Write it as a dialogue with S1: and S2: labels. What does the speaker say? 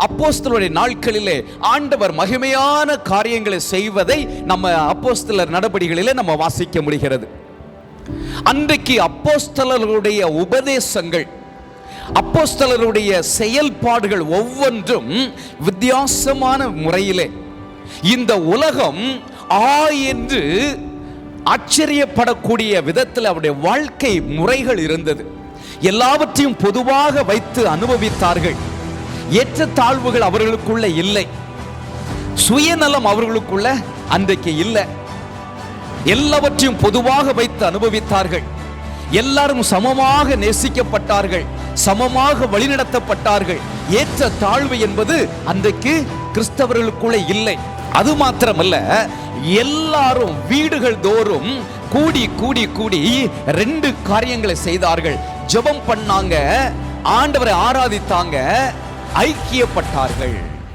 S1: அப்போஸ்தலருடைய நாட்களிலே ஆண்டவர் மகிமையான காரியங்களை செய்வதை நம்ம அப்போஸ்தலர் நடபடிகளிலே நம்ம வாசிக்க முடிகிறது. அன்றைக்கு அப்போஸ்தலருடைய உபதேசங்கள், அப்போஸ்தலருடைய செயல்பாடுகள் ஒவ்வொன்றும் வித்தியாசமான முறையிலே இந்த உலகம் என்று ஆச்சரியப்படக்கூடிய விதத்தில் அவருடைய வாழ்க்கை முறைகள் இருந்தது. எல்லாவற்றையும் பொதுவாக வைத்து அனுபவித்தார்கள். ஏற்றத்தாழ்வுகள் அவர்களுக்குள்ள இல்லை, சுயநலம் அவர்களுக்குள்ள அன்றைக்கு இல்லை. எல்லாவற்றையும் பொதுவாக வைத்து அனுபவித்தார்கள். எல்லாரும் சமமாக நேசிக்கப்பட்டார்கள், சமமாக வழிநடத்தப்பட்டார்கள். ஏற்ற தாழ்வு என்பது அன்றைக்கு கிறிஸ்தவர்களுக்குள்ள இல்லை. அது மாத்திரமல்ல, எல்லாரும் வீடுகள் தோறும் கூடி கூடி கூடி 2 காரியங்களை செய்தார்கள். ஜெபம் பண்ணாங்க, ஆண்டவரை ஆராதித்தாங்க, ஐக்கியப்பட்டார்கள்.